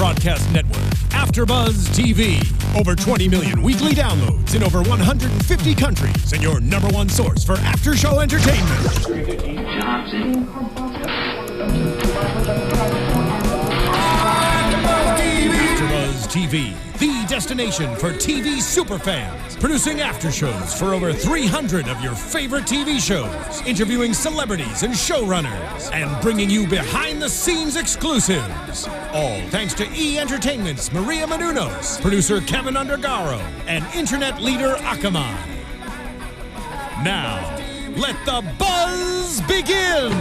broadcast network, AFTERBUZZ TV. Over 20 million weekly downloads in over 150 countries, and your #1 source for after-show entertainment. AFTERBUZZ TV, the destination for TV superfans. Producing aftershows for over 300 of your favorite TV shows. Interviewing celebrities and showrunners. And bringing you behind-the-scenes exclusives. All thanks to E! Entertainment's Maria Menounos, producer Kevin Undergaro, and internet leader Akamai. Now, let the buzz begin!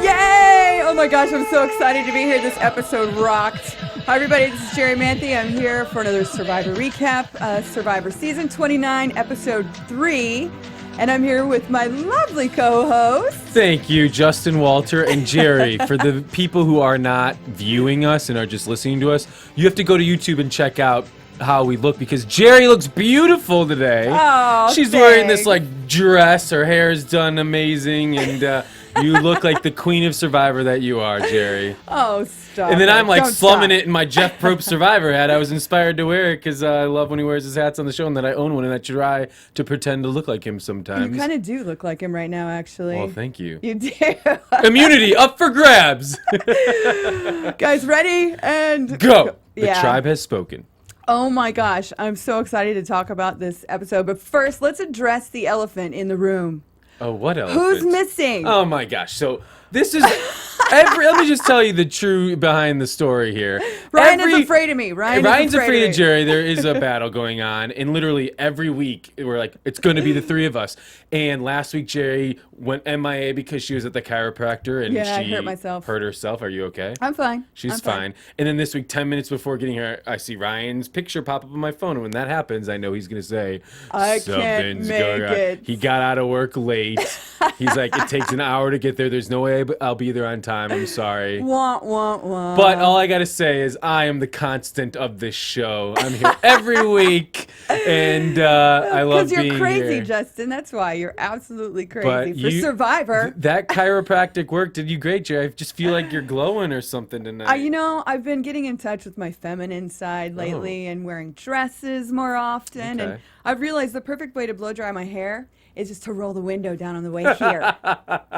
Yay! Oh my gosh, I'm so excited to be here. This episode rocked. Hi everybody, this is Jerri Manthey. I'm here for another Survivor recap, Survivor Season 29, Episode 3. And I'm here with my lovely co-host. Thank you, Justin, Walter, and Jerry. For the people who are not viewing us and are just listening to us, you have to go to YouTube and check out how we look, because Jerri looks beautiful today. Oh, she's wearing this like dress, her hair is done amazing, and you look like the queen of Survivor that you are, Jerri. Oh, stop. And then I'm like Don't slumming stop. it in my Jeff Probst Survivor hat. I was inspired to wear it because I love when he wears his hats on the show, and that I own one, and I try to pretend to look like him sometimes. You kind of do look like him right now, actually. Well, thank you. You do. Immunity up for grabs. Guys, ready? And Go. The Yeah. tribe has spoken. Oh my gosh, I'm so excited to talk about this episode. But first, let's address the elephant in the room. Oh, what elephant? Who's missing? Oh my gosh. So this is let me just tell you the true behind the story here. Ryan is afraid of me. Ryan's afraid of me. Jerri. There is a battle going on, and literally every week we're like, it's going to be the three of us. And last week Jerri went MIA because she was at the chiropractor and Yeah, I she hurt myself. hurt herself. Are you okay? I'm fine. She's I'm fine. And then this week, 10 minutes before getting here, I see Ryan's picture pop up on my phone. And when that happens, I know he's going to say, I can't something's make going on. it. He got out of work late. He's like, it takes an hour to get there. There's no way I'll be there on time. I'm sorry. Wah, wah, wah. But all I got to say is I am the constant of this show. I'm here every week. And I love being here. Because you're crazy, Justin. That's why. You're absolutely crazy. But For Survivor. That chiropractic work did you great, Jerry. I just feel like you're glowing or something tonight. You know, I've been getting in touch with my feminine side lately and wearing dresses more often. Okay. And I've realized the perfect way to blow dry my hair is just to roll the window down on the way here.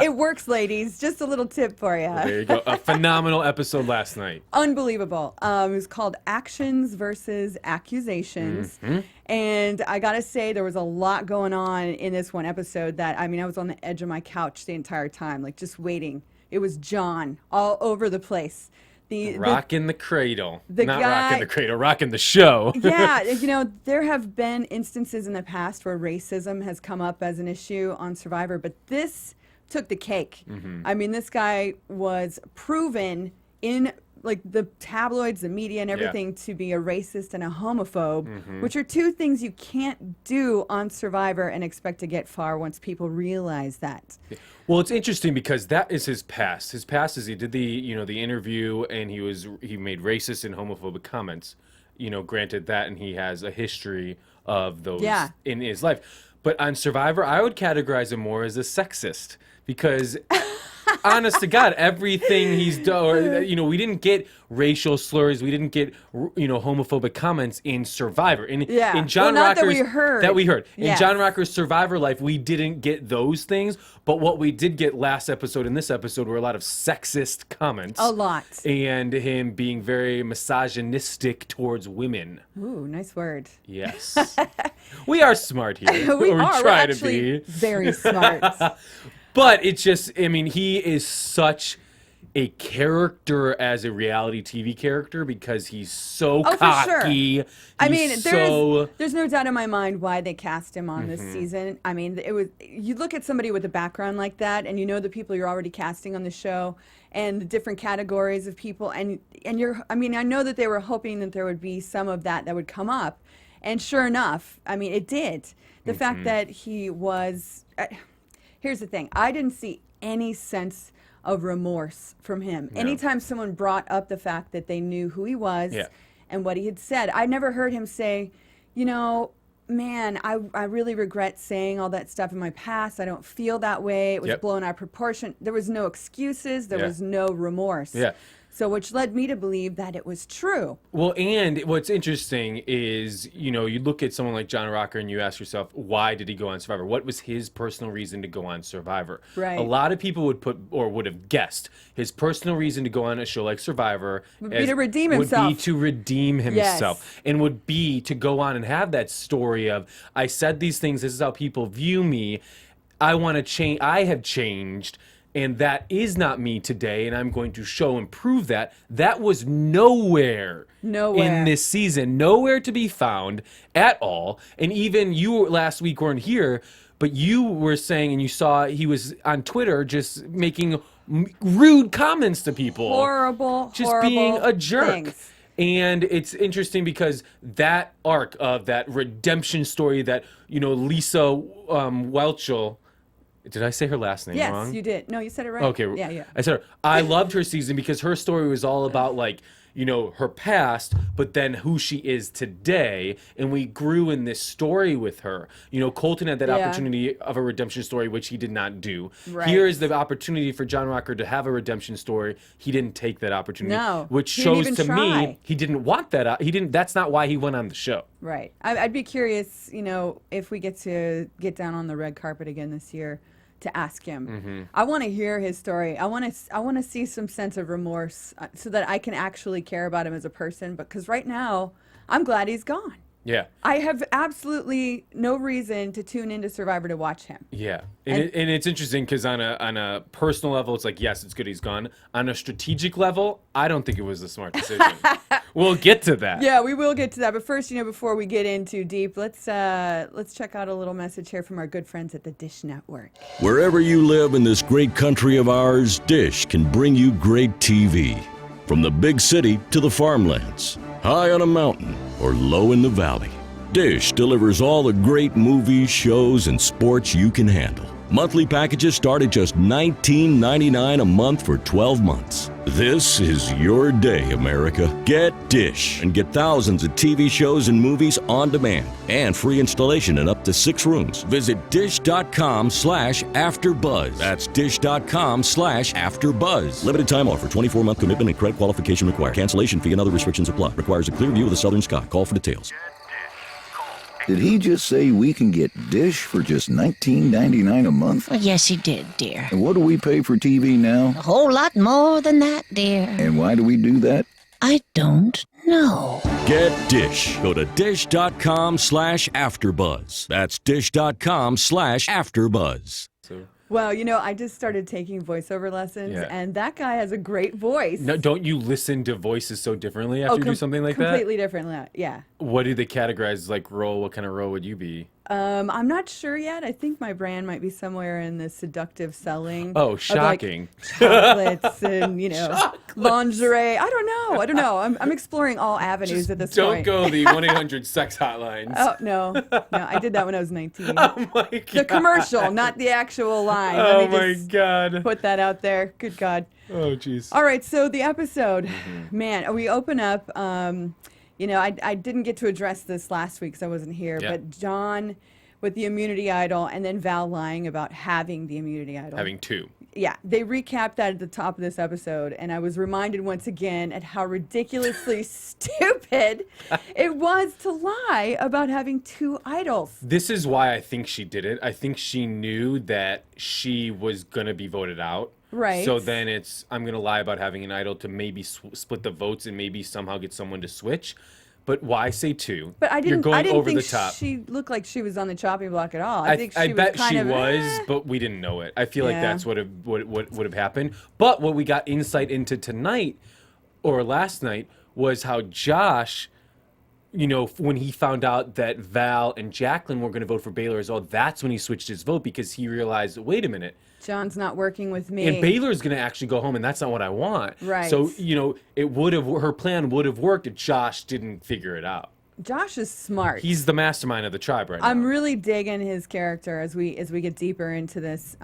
It works, ladies. Just a little tip for you. There you go. A phenomenal episode last night. Unbelievable. It was called Actions versus Accusations. Mm-hmm. And I got to say, there was a lot going on in this one episode that, I mean, I was on the edge of my couch the entire time, like just waiting. It was John all over the place. Rocking the cradle. the Not guy- rocking the cradle, rocking the show. Yeah, you know, there have been instances in the past where racism has come up as an issue on Survivor, but this took the cake. Mm-hmm. I mean, this guy was proven in like the tabloids, the media, and everything to be a racist and a homophobe, which are two things you can't do on Survivor and expect to get far once people realize that. Well, it's interesting because that is his past. His past is he did the interview and he made racist and homophobic comments. Granted that, and he has a history of those in his life. But on Survivor, I would categorize him more as a sexist because honest to God, everything he's done, we didn't get racial slurs, we didn't get, homophobic comments in Survivor. In John Rocker's, that we heard. Yes. In John Rocker's Survivor life, we didn't get those things, but what we did get last episode and this episode were a lot of sexist comments. A lot. And him being very misogynistic towards women. Ooh, nice word. Yes. We are smart here. We or are. try We're to actually be. very smart. But it's just, he is such a character as a reality TV character because he's so cocky. For sure. I mean, so... there's no doubt in my mind why they cast him on this season. I mean, you look at somebody with a background like that, and you know the people you're already casting on the show, and the different categories of people, and I know that they were hoping that there would be some of that would come up, and sure enough, I mean, it did. The fact that he was. Here's the thing. I didn't see any sense of remorse from him. No. Anytime someone brought up the fact that they knew who he was and what he had said, I never heard him say, man, I really regret saying all that stuff in my past. I don't feel that way. It was blown out of proportion. There was no excuses. There was no remorse. Yeah. So which led me to believe that it was true. Well, and what's interesting is, you look at someone like John Rocker and you ask yourself, why did he go on Survivor? What was his personal reason to go on Survivor? Right. A lot of people would have guessed his personal reason to go on a show like Survivor Would be to redeem himself. Would be to redeem himself. And would be to go on and have that story of, I said these things, this is how people view me. I want to change. I have changed. And that is not me today, and I'm going to show and prove that. That was nowhere in this season, nowhere to be found at all. And even you last week weren't here, but you were saying, and you saw he was on Twitter just making rude comments to people. Horrible, just horrible being a jerk. things. And it's interesting because that arc of that redemption story that, Lisa Welchel, did I say her last name wrong? Yes, you did. No, you said it right. Okay. Yeah. I said I loved her season because her story was all about her past, but then who she is today. And we grew in this story with her. Colton had that opportunity of a redemption story, which he did not do. Right. Here is the opportunity for John Rocker to have a redemption story. He didn't take that opportunity. No. Which He didn't shows even to try. me he didn't want that. That's not why he went on the show. Right. I'd be curious, if we get to get down on the red carpet again this year, to ask him. Mm-hmm. I want to hear his story. I want to see some sense of remorse so that I can actually care about him as a person. Because right now, I'm glad he's gone. Yeah. I have absolutely no reason to tune into Survivor to watch him. Yeah, and it's interesting because on a personal level, it's like, yes, it's good he's gone. On a strategic level, I don't think it was a smart decision. We'll get to that. Yeah, we will get to that. But first, before we get in too deep, let's check out a little message here from our good friends at the Dish Network. Wherever you live in this great country of ours, Dish can bring you great TV. From the big city to the farmlands, high on a mountain or low in the valley, Dish delivers all the great movies, shows, and sports you can handle. Monthly packages start at just $19.99 a month for 12 months. This is your day, America. Get Dish and get thousands of TV shows and movies on demand and free installation in up to 6 rooms. Visit dish.com/AfterBuzz. That's dish.com/AfterBuzz. Limited time offer, 24-month commitment and credit qualification required. Cancellation fee and other restrictions apply. Requires a clear view of the southern sky. Call for details. Did he just say we can get Dish for just $19.99 a month? Well, yes, he did, dear. And what do we pay for TV now? A whole lot more than that, dear. And why do we do that? I don't know. Get Dish. Go to dish.com/AfterBuzz. That's dish.com/AfterBuzz. Well, I just started taking voiceover lessons, and that guy has a great voice. No, don't you listen to voices so differently after you do something like that? Completely differently, yeah. What do they categorize like role? What kind of role would you be? I'm not sure yet. I think my brand might be somewhere in the seductive selling. Oh, shocking. Of like chocolates and, lingerie. I don't know. I'm exploring all avenues at this point. Don't go the 1-800-SEX hotlines. Oh, no. I did that when I was 19. Oh, my God. The commercial, not the actual line. Oh, Let me my just God. put that out there. Good God. Oh, jeez. All right, so the episode, man, we open up, I didn't get to address this last week because I wasn't here, but John with the immunity idol and then Val lying about having the immunity idol. Having 2. Yeah, they recapped that at the top of this episode, and I was reminded once again at how ridiculously stupid it was to lie about having 2 idols. This is why I think she did it. I think she knew that she was going to be voted out. Right. So then I'm going to lie about having an idol to maybe split the votes and maybe somehow get someone to switch. But why say 2? But I You're didn't. going I didn't over think the top. she looked like she was on the chopping block at all. I think she I bet was kind she of, was, but we didn't know it. I feel like Yeah. that's what would have happened. But what we got insight into tonight or last night was how Josh, when he found out that Val and Jacqueline were going to vote for Baylor as well, that's when he switched his vote because he realized, wait a minute. John's not working with me. And Baylor's going to actually go home, and that's not what I want. Right. So, her plan would have worked if Josh didn't figure it out. Josh is smart. He's the mastermind of the tribe right now. I'm really digging his character as we get deeper into this.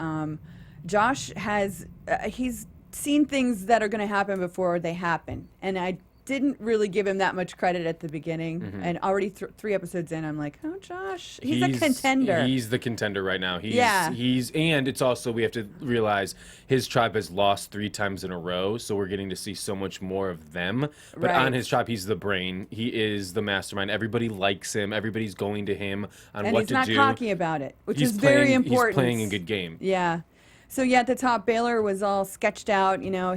Josh has he's seen things that are going to happen before they happen, and didn't really give him that much credit at the beginning, and already 3 episodes in, I'm like, oh, Josh, he's a contender. He's the contender right now. And it's also, we have to realize his tribe has lost 3 times in a row, so we're getting to see so much more of them. But on his tribe, he's the brain. He is the mastermind. Everybody likes him. Everybody's going to him on what to do. And he's not cocky about it, which is very important. He's playing a good game. Yeah. So yeah, at the top, Baylor was all sketched out, you know.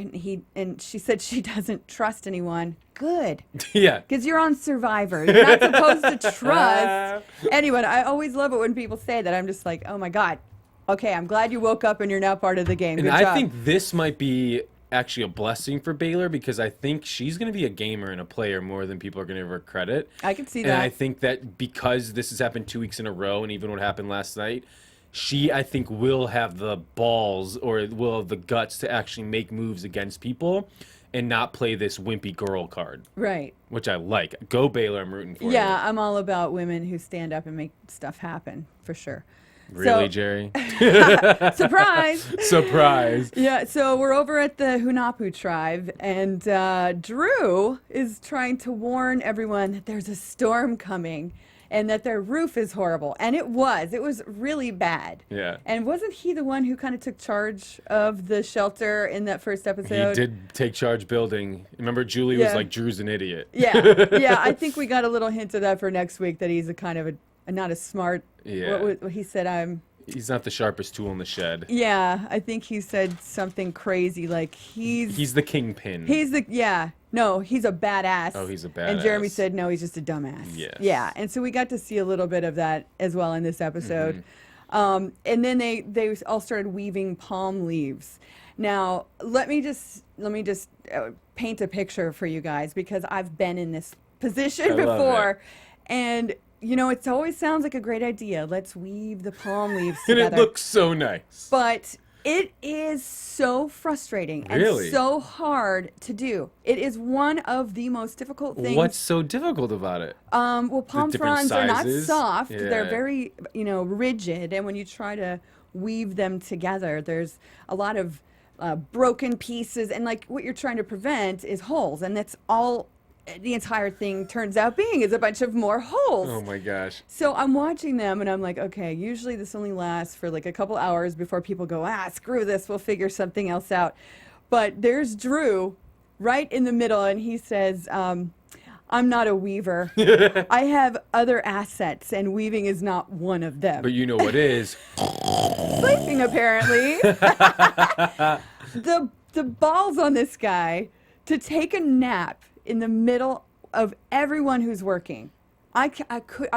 And she said she doesn't trust anyone. Good. Yeah. Because you're on Survivor. You're not supposed to trust anyone. I always love it when people say that. I'm just like, oh my God. Okay, I'm glad you woke up and you're now part of the game. Good job. I think this might be actually a blessing for Baylor, because I think she's going to be a gamer and a player more than people are going to give her credit. I can see that. And I think that because this has happened 2 weeks in a row, and even what happened last night, she, I think, will have the balls or will have the guts to actually make moves against people and not play this wimpy girl card. Right. Which I like. Go Baylor, I'm rooting for you. Yeah, I'm all about women who stand up and make stuff happen, for sure. Really, Jerri? Surprise! Surprise. Yeah, so we're over at the Hunapu tribe, and Drew is trying to warn everyone that there's a storm coming and that their roof is horrible. And it was really bad. Yeah. And wasn't he the one who kind of took charge of the shelter in that first episode? He did take charge building. Remember, Julie was like, Drew's an idiot. Yeah, yeah. I think we got a little hint of that for next week, that he's a kind of not as smart. Yeah. What he said, he's not the sharpest tool in the shed. Yeah, I think he said something crazy like he's the kingpin. No, he's a badass. Oh, he's a badass. And Jeremy said, no, he's just a dumbass. Yes. Yeah, and so we got to see a little bit of that as well in this episode. And then they all started weaving palm leaves. Now, let me just paint a picture for you guys, because I've been in this position before. And you know, it always sounds like a great idea. Let's weave the palm leaves together. And it looks so nice. But it is so frustrating and so hard to do. It is one of the most difficult things. What's so difficult about it? Well, palm fronds are not soft. Yeah. They're very, rigid. And when you try to weave them together, there's a lot of broken pieces. And like what you're trying to prevent is holes. And that's all the entire thing turns out being, is a bunch of more holes. Oh my gosh. So I'm watching them and I'm like, okay, usually this only lasts for like a couple hours before people go, screw this, we'll figure something else out. But there's Drew right in the middle, and he says, I'm not a weaver. I have other assets, and weaving is not one of them. But you know what is? Sleeping, apparently. The balls on this guy to take a nap in the middle of everyone who's working. I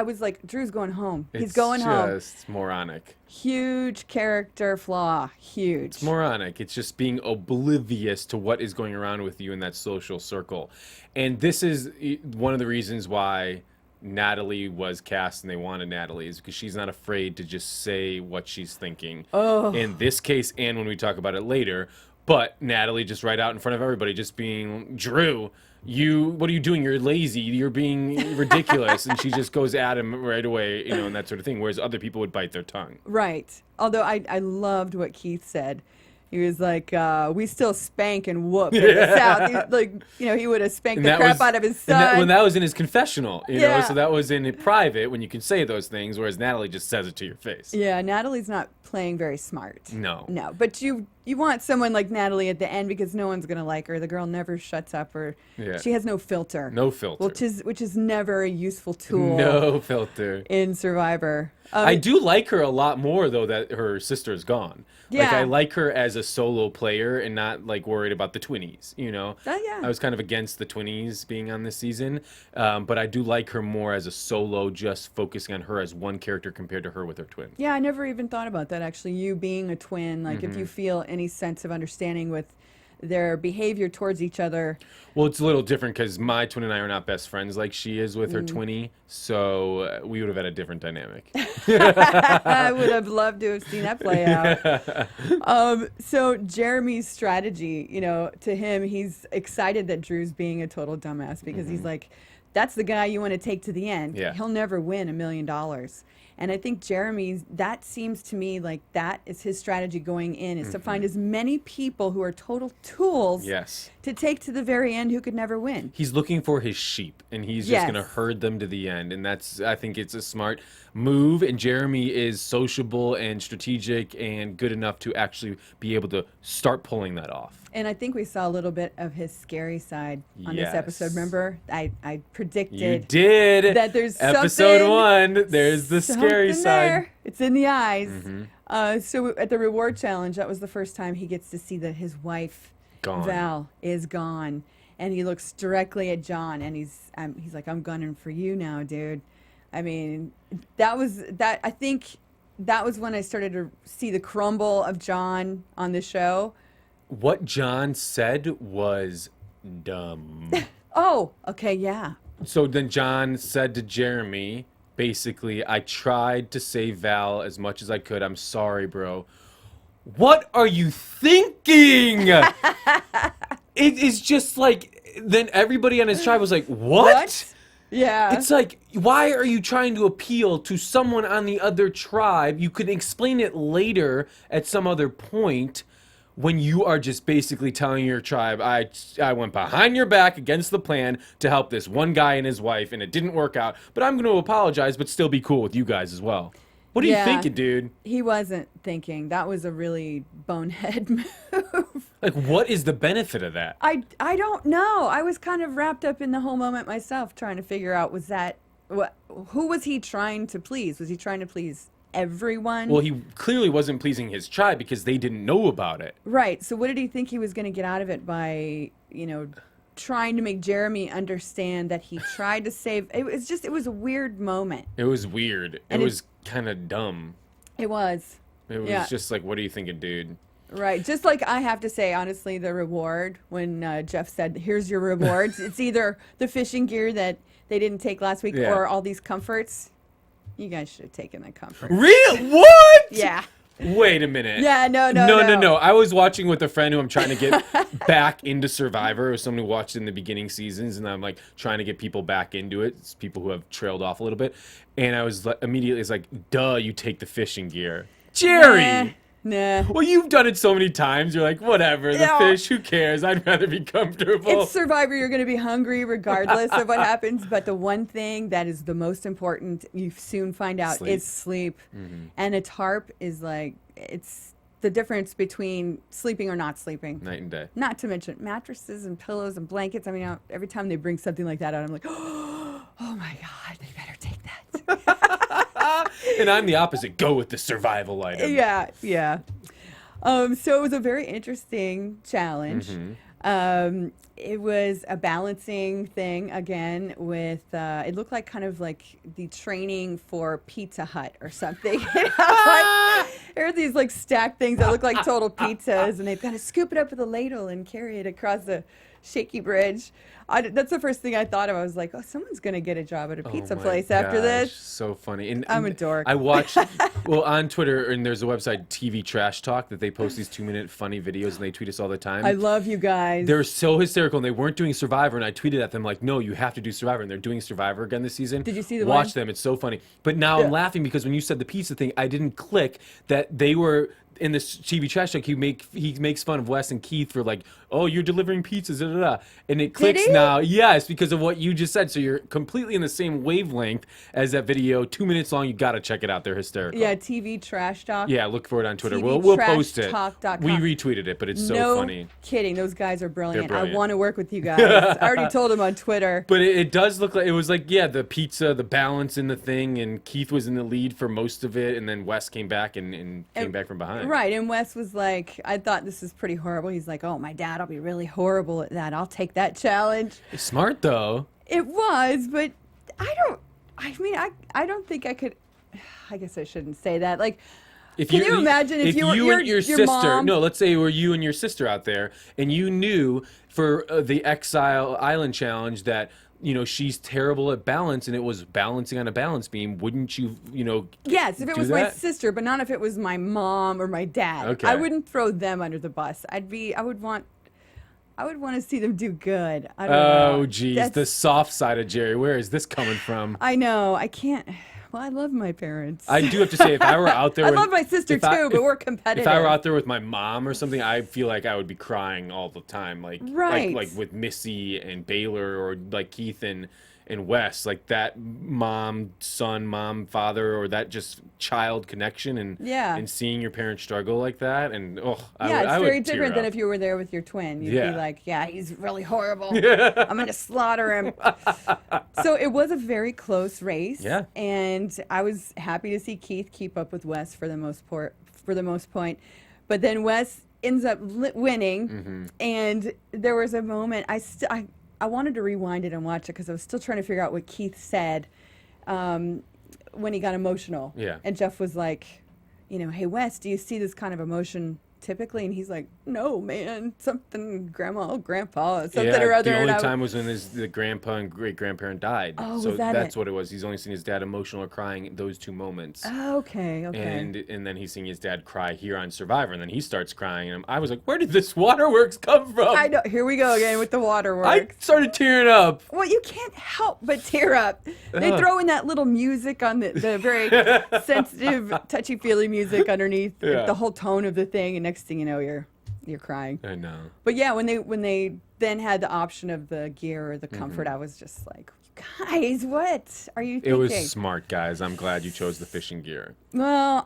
was like, Drew's going home. He's going home. It's just moronic. Huge character flaw. Huge. It's moronic. It's just being oblivious to what is going around with you in that social circle. And this is one of the reasons why Natalie was cast and they wanted Natalie, is because she's not afraid to just say what she's thinking. Oh. In this case, and when we talk about it later, but Natalie just right out in front of everybody, just being, Drew, what are you doing? You're lazy. You're being ridiculous. And she just goes at him right away, and that sort of thing. Whereas other people would bite their tongue. Right. Although I loved what Keith said. He was like, we still spank and whoop in the South. He would have spanked the crap out of his son. That was in his confessional, so that was in private when you can say those things, whereas Natalie just says it to your face. Yeah, Natalie's not playing very smart. No. No, but you want someone like Natalie at the end, because no one's going to like her. The girl never shuts up, or she has no filter. No filter. Which is never a useful tool. No filter. In Survivor. I do like her a lot more, though, that her sister's gone. Yeah. Like, I like her as a solo player and not, worried about the twinnies, Oh, yeah. I was kind of against the twinnies being on this season, but I do like her more as a solo, just focusing on her as one character compared to her with her twin. Yeah, I never even thought about that, actually. You being a twin, if you feel any sense of understanding with their behavior towards each other. Well, it's a little different because my twin and I are not best friends like she is with her twinnie, so we would have had a different dynamic. I would have loved to have seen that play out. So Jeremy's strategy, to him, he's excited that Drew's being a total dumbass, because he's like, that's the guy you want to take to the end. Yeah. He'll never win $1 million. And I think Jeremy's, that seems to me like that is his strategy going in, is to find as many people who are total tools Yes. to take to the very end who could never win. He's looking for his sheep, and he's just going to herd them to the end. And that's, I think it's a smart move. And Jeremy is sociable and strategic and good enough to actually be able to start pulling that off. And I think we saw a little bit of his scary side on this episode. Remember, I predicted You did. that there's episode 1. There's the scary something side. there. It's in the eyes. So at the reward challenge, that was the first time he gets to see that his wife, Gone. Val, is gone. And he looks directly at John, and he's like, "I'm gunning for you now, dude." I mean, I think that was when I started to see the crumble of John on the show. What John said was dumb. Oh, okay, yeah. So then John said to Jeremy, basically, I tried to save Val as much as I could. I'm sorry, bro. What are you thinking? It is just like, then everybody on his tribe was like, what? Yeah. It's like, why are you trying to appeal to someone on the other tribe? You could explain it later at some other point. When you are just basically telling your tribe, I went behind your back against the plan to help this one guy and his wife, and it didn't work out. But I'm going to apologize, but still be cool with you guys as well. What are you thinking, dude? He wasn't thinking. That was a really bonehead move. Like, what is the benefit of that? I don't know. I was kind of wrapped up in the whole moment myself, trying to figure out, who was he trying to please? Was he trying to please everyone? Well, he clearly wasn't pleasing his tribe because they didn't know about it. Right. So what did he think he was going to get out of it by, trying to make Jeremy understand that he tried to save? It was a weird moment. It was weird. And it was kind of dumb. It was. It was just like, what are you thinking, dude? Right. Just like I have to say, honestly, the reward, when Jeff said, here's your rewards, it's either the fishing gear that they didn't take last week or all these comforts. You guys should have taken the comfort. Real? What? Yeah. Wait a minute. Yeah, no. I was watching with a friend who I'm trying to get back into Survivor. It was someone who watched in the beginning seasons, and I'm like trying to get people back into it. It's people who have trailed off a little bit. And I was immediately, it's like, duh, you take the fishing gear. Jerry! Nah. Well, you've done it so many times. You're like, whatever, the fish, who cares? I'd rather be comfortable. It's Survivor. You're going to be hungry regardless of what happens. But the one thing that is the most important, you soon find out, is sleep. And a tarp is like, it's the difference between sleeping or not sleeping. Night and day. Not to mention mattresses and pillows and blankets. I mean, every time they bring something like that out, I'm like, oh my God, they better take that. And I'm the opposite. Go with the survival item. Yeah. So it was a very interesting challenge. It was a balancing thing again with, it looked like kind of like the training for Pizza Hut or something. There are these like stacked things that look like total pizzas, and they've got to scoop it up with a ladle and carry it across the shaky bridge. That's the first thing I thought of. I was like, oh, someone's going to get a job at a pizza place after this. So funny. And I'm a dork. I watched, on Twitter, and there's a website, TV Trash Talk, that they post these 2-minute funny videos, and they tweet us all the time. I love you guys. They're so hysterical, and they weren't doing Survivor, and I tweeted at them like, no, you have to do Survivor, and they're doing Survivor again this season. Did you see the Watch them. It's so funny. But now I'm laughing because when you said the pizza thing, I didn't click that they were... In this TV Trash Talk, he makes fun of Wes and Keith for like, oh, you're delivering pizzas, da, da, da. And it clicks now. Yes, because of what you just said. So you're completely in the same wavelength as that video. 2 minutes long. You got to check it out. They're hysterical. Yeah, TV Trash Talk. Yeah, look for it on Twitter. We'll post it. TVTrashTalk.com. We retweeted it, but it's so funny. No kidding. Those guys are brilliant. Brilliant. I want to work with you guys. I already told them on Twitter. But it does look like, it was like, the pizza, the balance in the thing, and Keith was in the lead for most of it, and then Wes came back and came back from behind. Right, and Wes was like, I thought this is pretty horrible. He's like, oh, my dad will be really horrible at that. I'll take that challenge. It's smart, though. It was, but I don't think I could. I guess I shouldn't say that. Like, can you imagine if you and your sister, mom, no, let's say it were you and your sister out there, and you knew for the Exile Island Challenge that, she's terrible at balance, and it was balancing on a balance beam. Wouldn't you, Yes, if it was my that? sister, but not if it was my mom or my dad. Okay. I wouldn't throw them under the bus. I would want to see them do good. I don't know. Oh, geez, the soft side of Jerry. Where is this coming from? I know. I can't. Well, I love my parents. I do have to say, if I were out there, I with, love my sister too, but we're competitive. If I were out there with my mom or something, I feel like I would be crying all the time, like Right. like with Missy and Baylor, or like Keith and Wes, like that mom, son, mom, father, or that just child connection, and Yeah. and seeing your parents struggle like that, and Yeah, it's very different than if you were there with your twin. You'd Yeah. be like, yeah, he's really horrible. I'm going to slaughter him. So it was a very close race. Yeah. And I was happy to see Keith keep up with Wes for the most point. But then Wes ends up winning. And there was a moment, I wanted to rewind it and watch it because I was still trying to figure out what Keith said when he got emotional. Yeah. And Jeff was like, hey, Wes, do you see this kind of emotion typically? And he's like, no, man, something grandma, grandpa, something or other. The And only time was when the grandpa and great grandparent died. Oh, so was that that's it? what it was. He's only seen his dad emotional or crying in those 2 moments. Okay. And then he's seeing his dad cry here on Survivor, and then he starts crying, and I was like, where did this waterworks come from? I know. Here we go again with the waterworks. I started tearing up. Well, you can't help but tear up. They throw in that little music on the very sensitive, touchy-feely music underneath Yeah. the whole tone of the thing, and next thing you know, you're crying. I know. But yeah, when they then had the option of the gear or the comfort, I was just like, guys, what are you thinking? It was smart, guys. I'm glad you chose the fishing gear. Well,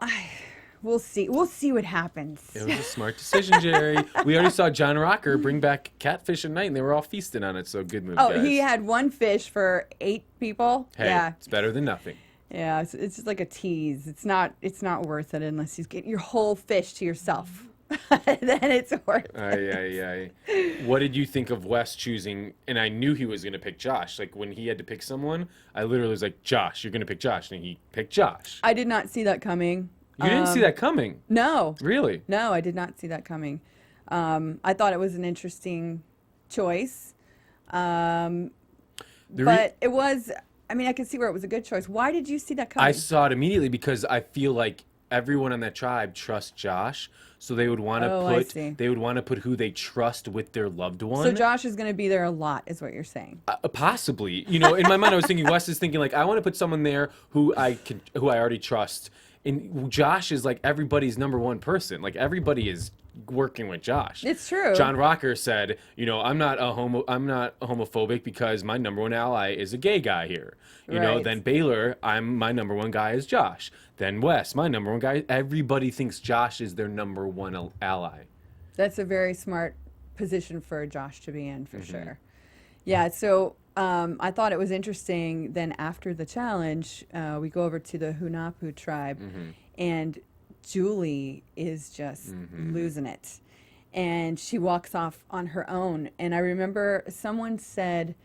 we'll see. We'll see what happens. It was a smart decision, Jerry. We already saw John Rocker bring back catfish at night, and they were all feasting on it, so good move, guys. He had one fish for 8 people. Hey, Yeah. it's better than nothing. Yeah, it's just like a tease. It's not worth it unless you get your whole fish to yourself. Then it's worth it. What did you think of Wes choosing? And I knew he was going to pick Josh. Like, when he had to pick someone, I literally was like, Josh, you're going to pick Josh. And he picked Josh. I did not see that coming. You didn't see that coming? No. Really? No, I did not see that coming. I thought it was an interesting choice. But it was, I could see where it was a good choice. Why did you see that coming? I saw it immediately because I feel like everyone on that tribe trusts Josh, so they would want to put who they trust with their loved one. So Josh is going to be there a lot, is what you're saying. Possibly. In my mind, I was thinking Wes is thinking like, I want to put someone there who I already trust. And Josh is like everybody's number one person. Like, everybody is working with Josh. It's true. John Rocker said, I'm not homophobic because my number one ally is a gay guy here. Right. Then Baylor, my number one guy is Josh. Then Wes, my number one guy. Everybody thinks Josh is their number one ally. That's a very smart position for Josh to be in, for sure. Yeah, so I thought it was interesting. Then after the challenge, we go over to the Hunapu tribe, and Julie is just losing it. And she walks off on her own. And I remember someone said,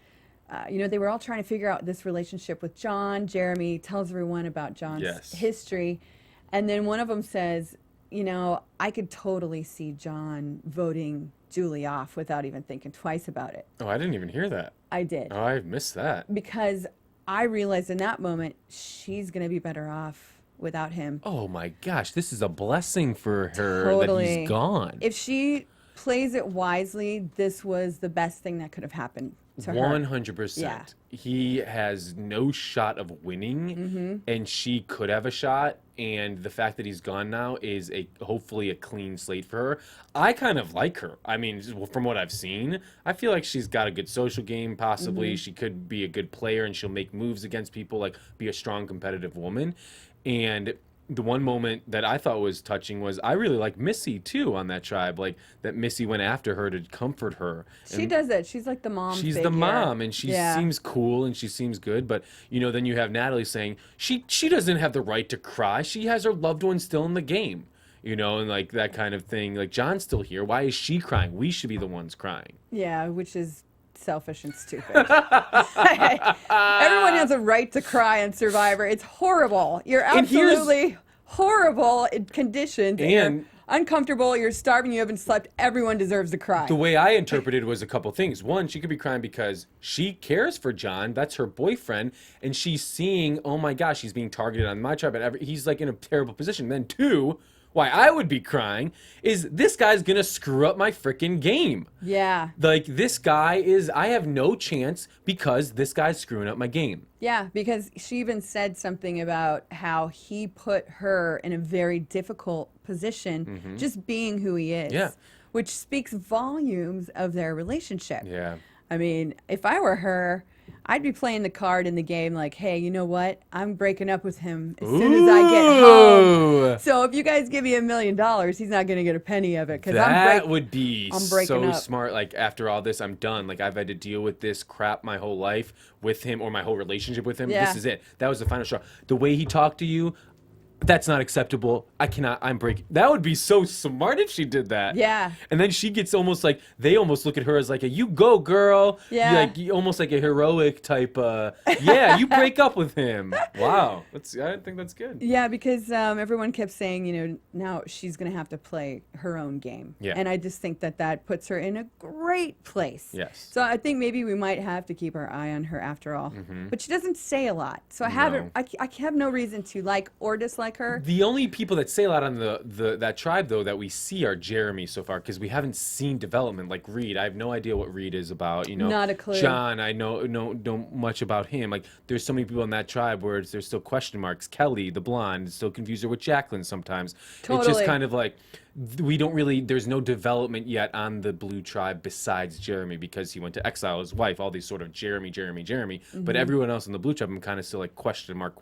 they were all trying to figure out this relationship with John. Jeremy tells everyone about John's history. And then one of them says, I could totally see John voting Julie off without even thinking twice about it. Oh, I didn't even hear that. I did. Oh, I missed that. Because I realized in that moment, she's going to be better off without him. Oh my gosh, this is a blessing for her Totally. that he's gone. If she plays it wisely, this was the best thing that could have happened to her. 100%. Yeah. He has no shot of winning, and she could have a shot. And the fact that he's gone now is hopefully a clean slate for her. I kind of like her. From what I've seen, I feel like she's got a good social game, possibly. She could be a good player, and she'll make moves against people, like be a strong competitive woman. And the one moment that I thought was touching was I really like Missy too on that tribe, like that Missy went after her to comfort her. She does it. She's like the mom She's figure. the mom, and she seems cool and she seems good. But then you have Natalie saying she doesn't have the right to cry. She has her loved one still in the game, and like that kind of thing. Like, John's still here. Why is she crying? We should be the ones crying. Yeah, which is selfish and stupid. Everyone has a right to cry on Survivor. It's horrible. You're absolutely horrible in conditions. And you're uncomfortable. You're starving. You haven't slept. Everyone deserves to cry. The way I interpreted was a couple things. One, she could be crying because she cares for John. That's her boyfriend. And she's seeing, oh my gosh, he's being targeted on my tribe. And he's like in a terrible position. Then two, why I would be crying is this guy's gonna screw up my freaking game. Yeah. Like, this guy is, I have no chance because this guy's screwing up my game. Yeah, because she even said something about how he put her in a very difficult position just being who he is. Yeah. Which speaks volumes of their relationship. Yeah. I mean, if I were her, I'd be playing the card in the game like, hey, you know what? I'm breaking up with him as soon as I get home. So if you guys give me $1 million, he's not going to get a penny of it. That would be I'm breaking so up. smart. Like, after all this, I'm done. Like, I've had to deal with this crap my whole life with him, or my whole relationship with him. Yeah. This is it. That was the final straw. The way he talked to you, that's not acceptable. I cannot. I'm breaking. That would be so smart if she did that. Yeah. And then she gets almost like, they almost look at her as like a, you go, girl. Yeah. Like, almost like a heroic type. Yeah, you break up with him. Wow. I think that's good. Yeah, because everyone kept saying, you know, now she's going to have to play her own game. Yeah. And I just think that that puts her in a great place. Yes. So I think maybe we might have to keep our eye on her after all. But she doesn't say a lot. So I haven't, I have no reason to like or dislike her. The only people that say a lot on that tribe, though, that we see are Jeremy so far, because we haven't seen development like Reed. I have no idea what Reed is about. You know, Not a clue. John, I know much about him. Like, there's so many people in that tribe where there's still question marks. Kelly, the blonde, still confuse her with Jacqueline sometimes. It's just Totally. kind of like, we don't really, there's no development yet on the blue tribe besides Jeremy, because he went to exile, his wife, all these sort of Jeremy. But everyone else in the blue tribe, I'm kind of still like question mark,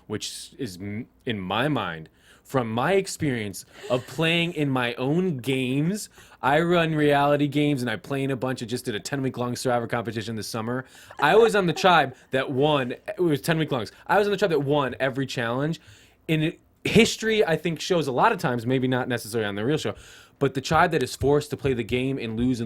which is, in my mind, from my experience of playing in my own games. I run reality games, and I play in a bunch. I just did a 10-week long Survivor competition this summer. I was on the tribe that won. It was 10-week longs. I was on the tribe that won every challenge. History, I think, shows a lot of times, maybe not necessarily on the real show, but the tribe that is forced to play the game and lose,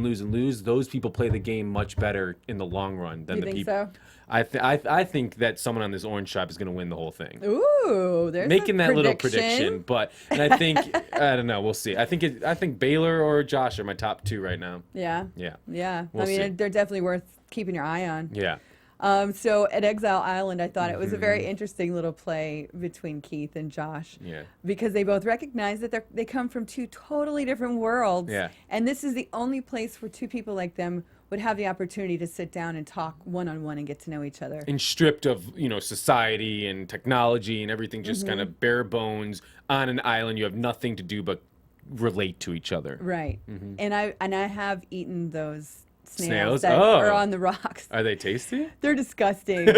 those people play the game much better in the long run than You the think people. so? I think that someone on this orange tribe is going to win the whole thing. Ooh, there's Making a that little prediction, but and I think I don't know. We'll see. I think Baylor or Josh are my top two right now. Yeah. Yeah. Yeah. We'll I mean, see. they're definitely worth keeping your eye on. Yeah. So at Exile Island, I thought it was a very interesting little play between Keith and Josh. Yeah. Because they both recognize that they come from two totally different worlds. Yeah. And this is the only place where two people like them would have the opportunity to sit down and talk one-on-one and get to know each other. And stripped of, society and technology and everything, just kind of bare bones on an island. You have nothing to do but relate to each other. Right. And I have eaten those Snails? that Oh. are on the rocks. Are they tasty? They're disgusting.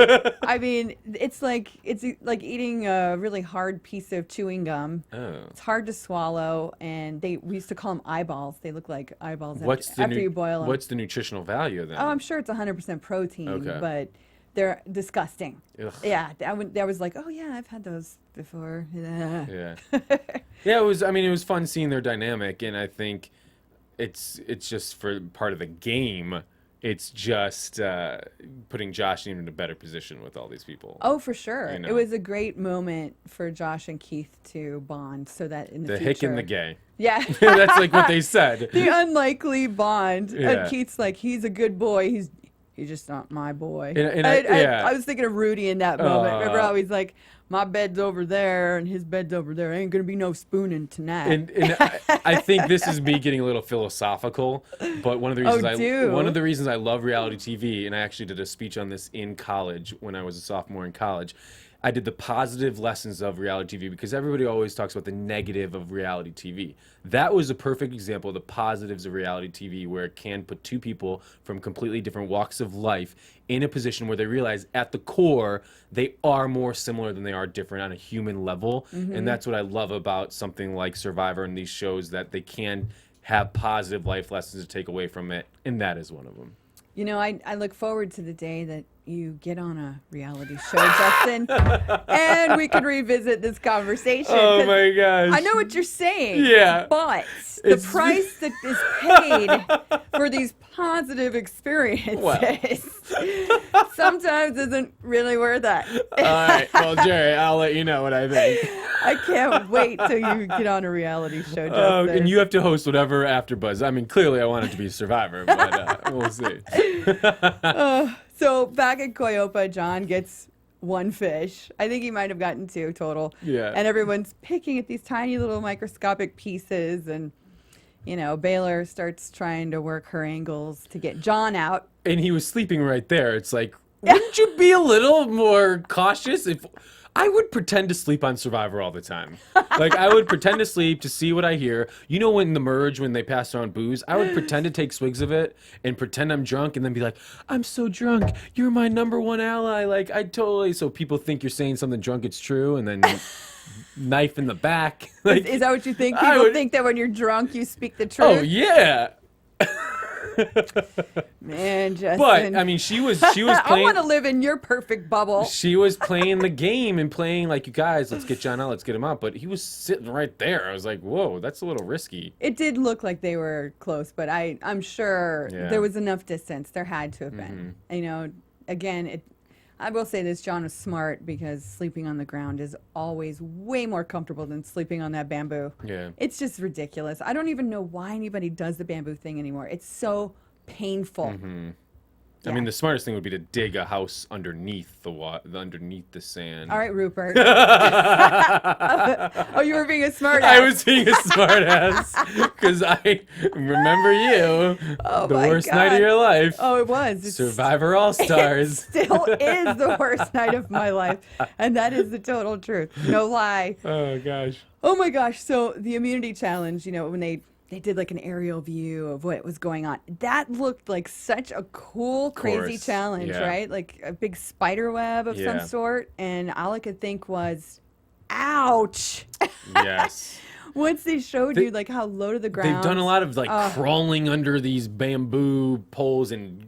I mean, it's like eating a really hard piece of chewing gum. Oh. It's hard to swallow, and we used to call them eyeballs. They look like eyeballs after you boil them. What's the nutritional value of them? Oh, I'm sure it's 100% protein, Okay. but they're disgusting. Ugh. Yeah, I was like, oh yeah, I've had those before. Yeah. Yeah, it was fun seeing their dynamic, and I think it's just for part of the game. It's just putting Josh in a better position with all these people. Oh, for sure. You know. It was a great moment for Josh and Keith to bond so that in the The future. hick and the gay. Yeah. That's like what they said. The unlikely bond. Yeah. And Keith's like, he's a good boy. He's just not my boy. And I was thinking of Rudy in that moment. Remember how he's like, my bed's over there and his bed's over there. Ain't gonna be no spooning tonight. And I think this is me getting a little philosophical, but one of the reasons I love reality TV, and I actually did a speech on this in college when I was a sophomore in college. I did the positive lessons of reality TV, because everybody always talks about the negative of reality TV. That was a perfect example of the positives of reality TV, where it can put two people from completely different walks of life in a position where they realize at the core they are more similar than they are different on a human level. And that's what I love about something like Survivor and these shows, that they can have positive life lessons to take away from it, and that is one of them. You know, I look forward to the day that you get on a reality show, Justin, and we can revisit this conversation. Oh my gosh. I know what you're saying. Yeah. But the price that is paid for these positive experiences sometimes isn't really worth that. All right. Well, Jerry, I'll let you know what I think. I can't wait till you get on a reality show, Justin. And you have to host whatever AFTERBUZZ. I mean, clearly I want it to be Survivor, but we'll see. So back at Coyopa, John gets one fish. I think he might have gotten 2 total. Yeah. And everyone's picking at these tiny little microscopic pieces, and Baylor starts trying to work her angles to get John out. And he was sleeping right there. It's like, wouldn't you be a little more cautious? If I would pretend to sleep on Survivor all the time. Like, I would pretend to sleep to see what I hear. You know, when the merge, when they pass around booze, I would pretend to take swigs of it and pretend I'm drunk and then be like, I'm so drunk. You're my #1 ally. Like, I totally, so people think you're saying something drunk, it's true, and then knife in the back. Like, Is that what you think? People think that when you're drunk, you speak the truth? oh, yeah. Man, Justin. But I mean, she was playing. I want to live in your perfect bubble. She was playing the game and playing like, you guys, let's get John out, let's get him out. But he was sitting right there. I was like, whoa, that's a little risky. It did look like they were close, but I'm sure there was enough distance. There had to have been. Again, I will say this: John was smart, because sleeping on the ground is always way more comfortable than sleeping on that bamboo. Yeah. It's just ridiculous. I don't even know why anybody does the bamboo thing anymore. It's so painful. I mean, the smartest thing would be to dig a house underneath underneath the sand. All right, Rupert. Oh, you were being a smart ass. I was being a smart ass because I remember you. Oh, the my worst God. night of your life. Oh, it was. Survivor All-Stars. Still is the worst night of my life. And that is the total truth. No lie. Oh, gosh. Oh, my gosh. So the immunity challenge, when they did like an aerial view of what was going on, that looked like such a cool, crazy challenge, right? Like a big spider web of some sort. And all I could think was, ouch. Yes. Once they showed you like how low to the ground. They've done a lot of like crawling under these bamboo poles and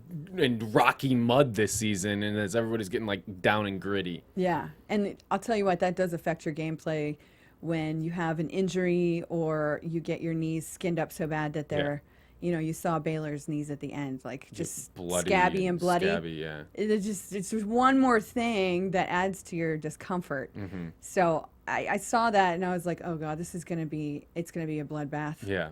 rocky mud this season, and as everybody's getting like down and gritty. Yeah. And I'll tell you what, that does affect your gameplay when you have an injury or you get your knees skinned up so bad that they're, you saw Baylor's knees at the end, like just bloody, scabby and bloody. Scabby, yeah. It's just one more thing that adds to your discomfort. So I saw that and I was like, oh God, it's going to be a bloodbath. Yeah.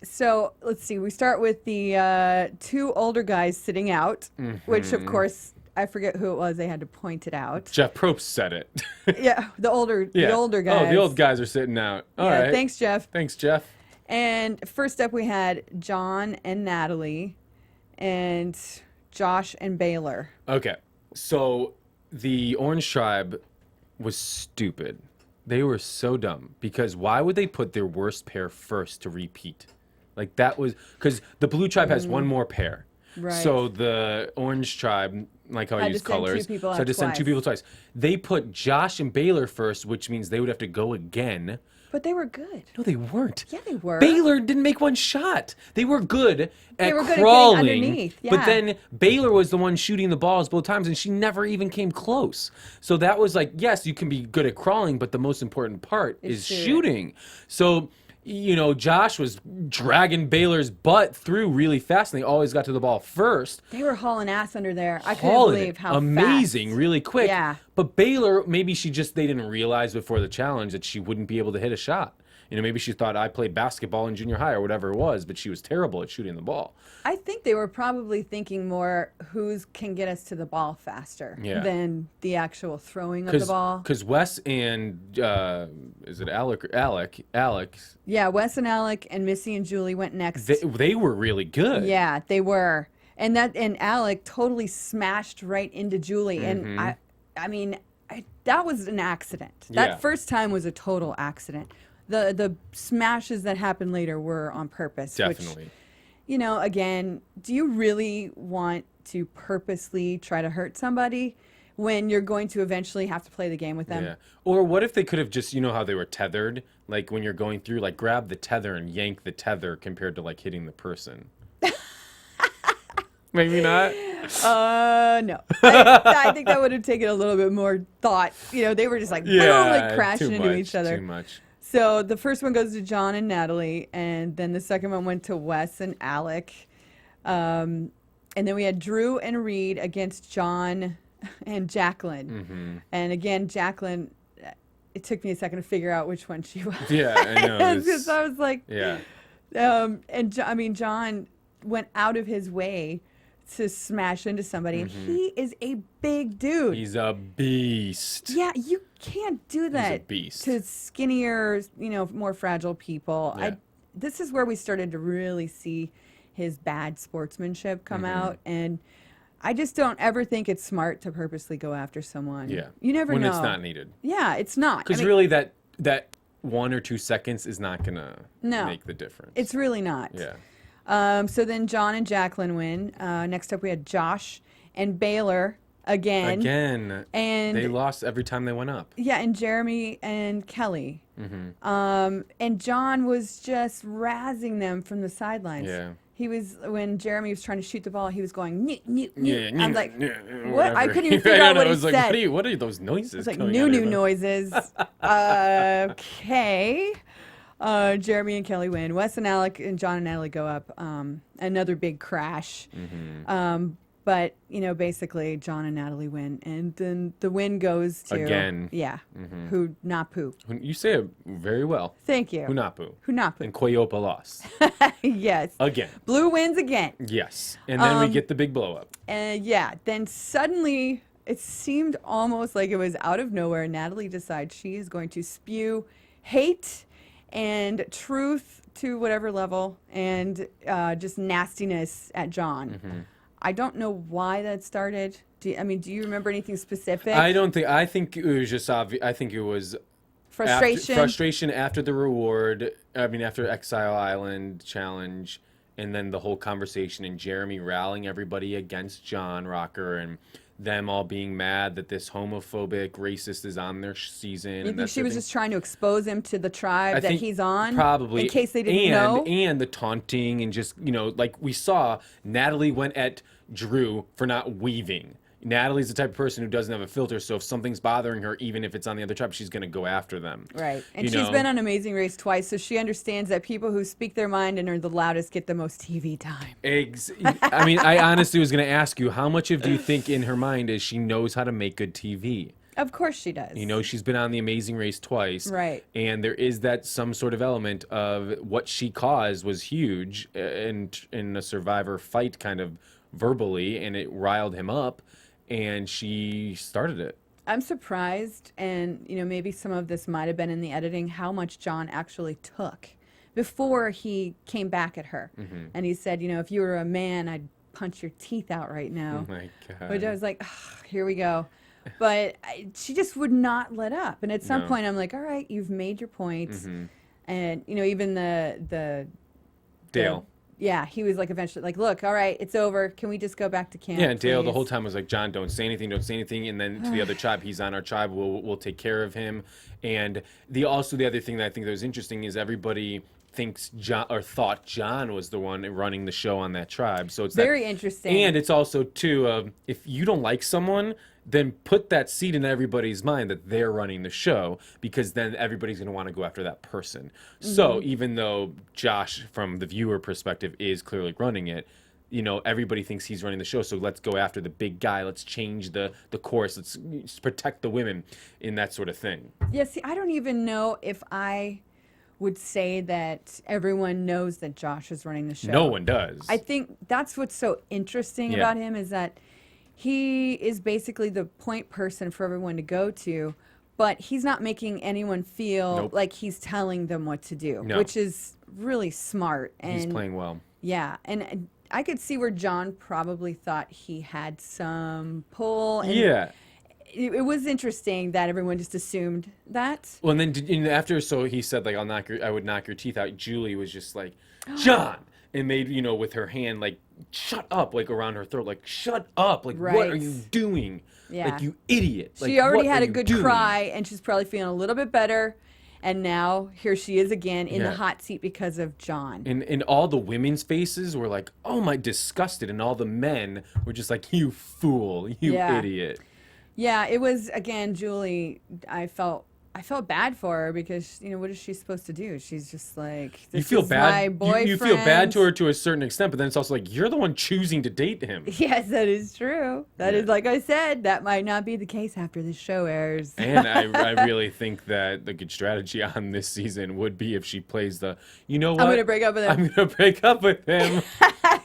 So let's see, we start with the 2 older guys sitting out, which of course, I forget who it was. They had to point it out. Jeff Probst said it. Yeah, the older guys. Oh, the old guys are sitting out. All right. Thanks, Jeff. Thanks, Jeff. And first up, we had John and Natalie, and Josh and Baylor. Okay, so the Orange Tribe was stupid. They were so dumb, because why would they put their worst pair first to repeat? Like, that was because the Blue Tribe has one more pair. Right. So the Orange Tribe, like how I use colors, so I just sent 2 people twice. They put Josh and Baylor first, which means they would have to go again. But they were good. No, they weren't. Yeah, they were. Baylor didn't make one shot. They were good at good crawling, at getting underneath. Yeah. But then Baylor was the one shooting the balls both times, and she never even came close. So that was like, yes, you can be good at crawling, but the most important part is shooting. So, Josh was dragging Baylor's butt through really fast, and they always got to the ball first. They were hauling ass under there. I couldn't believe how amazing, fast. Really quick. Yeah. But Baylor, maybe they didn't realize before the challenge that she wouldn't be able to hit a shot. Maybe she thought I played basketball in junior high or whatever it was, but she was terrible at shooting the ball. I think they were probably thinking more who can get us to the ball faster than the actual throwing of the ball. Because Wes and, is it Alec? Alex. Yeah, Wes and Alec and Missy and Julie went next. They were really good. Yeah, they were. And Alec totally smashed right into Julie. And I mean, that was an accident. That first time was a total accident. The smashes that happened later were on purpose. Definitely. Which, again, do you really want to purposely try to hurt somebody when you're going to eventually have to play the game with them? Yeah. Or what if they could have just, how they were tethered? Like when you're going through, like grab the tether and yank the tether compared to like hitting the person. Maybe not. No. I think that would have taken a little bit more thought. They were just like, boom, like crashing into each other. Too much. So the first one goes to John and Natalie, and then the second one went to Wes and Alec. And then we had Drew and Reed against John and Jacqueline. And again, Jacqueline, it took me a second to figure out which one she was. Yeah, I know. Because I was like, yeah. John went out of his way to smash into somebody. And he is a big dude. He's a beast. Yeah, you can't do that beast. to skinnier, more fragile people. Yeah. This is where we started to really see his bad sportsmanship come out, and I just don't ever think it's smart to purposely go after someone. Yeah. You never know. When it's not needed. Yeah, it's not. Because really that 1 or 2 seconds is not going to make the difference. It's really not. Yeah. So then John and Jacqueline win. Next up we had Josh and Baylor again. And they lost every time they went up. Yeah, and Jeremy and Kelly. And John was just razzing them from the sidelines. Yeah. He was, when Jeremy was trying to shoot the ball, he was going, "New, new, new." Yeah, I'm like, whatever. what? I couldn't even figure out what he said. Like, what are those noises? It's like coming new out of your mouth? noises. Okay. Jeremy and Kelly win. Wes and Alec and John and Natalie go up. Another big crash. But, basically John and Natalie win. And then the win goes to... Again. Yeah. Hunapu. You say it very well. Thank you. Hunapu. Hunapu. And Quayopa lost. Yes. Again. Blue wins again. Yes. And then we get the big blow up. And yeah, then suddenly it seemed almost like it was out of nowhere. Natalie decides she is going to spew hate and truth to whatever level and just nastiness at John. I don't know why that started. Do you remember anything specific? I think it was just obvious. I think it was frustration. Frustration after the reward. After Exile Island challenge, and then the whole conversation and Jeremy rallying everybody against John Rocker and them all being mad that this homophobic racist is on their season. You think she was just trying to expose him to the tribe that he's on? Probably. In case they didn't know? And the taunting and just, like we saw, Natalie went at Drew for not weaving. Natalie's the type of person who doesn't have a filter, so if something's bothering her, even if it's on the other tribe, she's going to go after them. Right. And she's been on Amazing Race twice, so she understands that people who speak their mind and are the loudest get the most TV time. I honestly was going to ask you, how much do you think in her mind is she knows how to make good TV? Of course she does. She's been on the Amazing Race twice. Right. And there is that some sort of element of what she caused was huge in a Survivor fight kind of verbally, and it riled him up. And she started it. I'm surprised, and maybe some of this might have been in the editing, how much John actually took before he came back at her. And he said, if you were a man, I'd punch your teeth out right now. Oh my God. Which I was like, here we go. But she just would not let up. And at some point, I'm like, all right, you've made your point. And even the Dale. Yeah, he was like eventually like, look, all right, it's over. Can we just go back to camp? Yeah, and Dale please? the whole time was like, John, don't say anything. And then to the other tribe, he's on our tribe. We'll take care of him. And the other thing that I think that was interesting is everybody thought John was the one running the show on that tribe. So it's very interesting. And it's also too, if you don't like someone, then put that seed in everybody's mind that they're running the show, because then everybody's going to want to go after that person. So even though Josh, from the viewer perspective, is clearly running it, everybody thinks he's running the show. So let's go after the big guy. Let's change the course. Let's protect the women in that sort of thing. Yeah, see, I don't even know if I would say that everyone knows that Josh is running the show. No one does. I think that's what's so interesting about him, is that he is basically the point person for everyone to go to, but he's not making anyone feel like he's telling them what to do, which is really smart. And he's playing well. Yeah, and I could see where John probably thought he had some pull. And it was interesting that everyone just assumed that. Well, and then after, so he said, like, I would knock your teeth out. Julie was just like, John, and made, with her hand, like, shut up, like, around her throat, like, shut up, like, what are you doing? Yeah. Like, you idiot. She already had a good cry, and she's probably feeling a little bit better. And now here she is again in the hot seat because of John. And all the women's faces were like, oh my, disgusted. And all the men were just like, you fool, you idiot. Yeah, it was, again, Julie, I felt bad for her because, what is she supposed to do? She's just like, this is my boyfriend. You feel bad to her to a certain extent, but then it's also like, you're the one choosing to date him. Yes, that is true. That is, like I said, that might not be the case after this show airs. And I really think that the good strategy on this season would be if she plays the, you know what? I'm going to break up with him. I'm going to break up with him.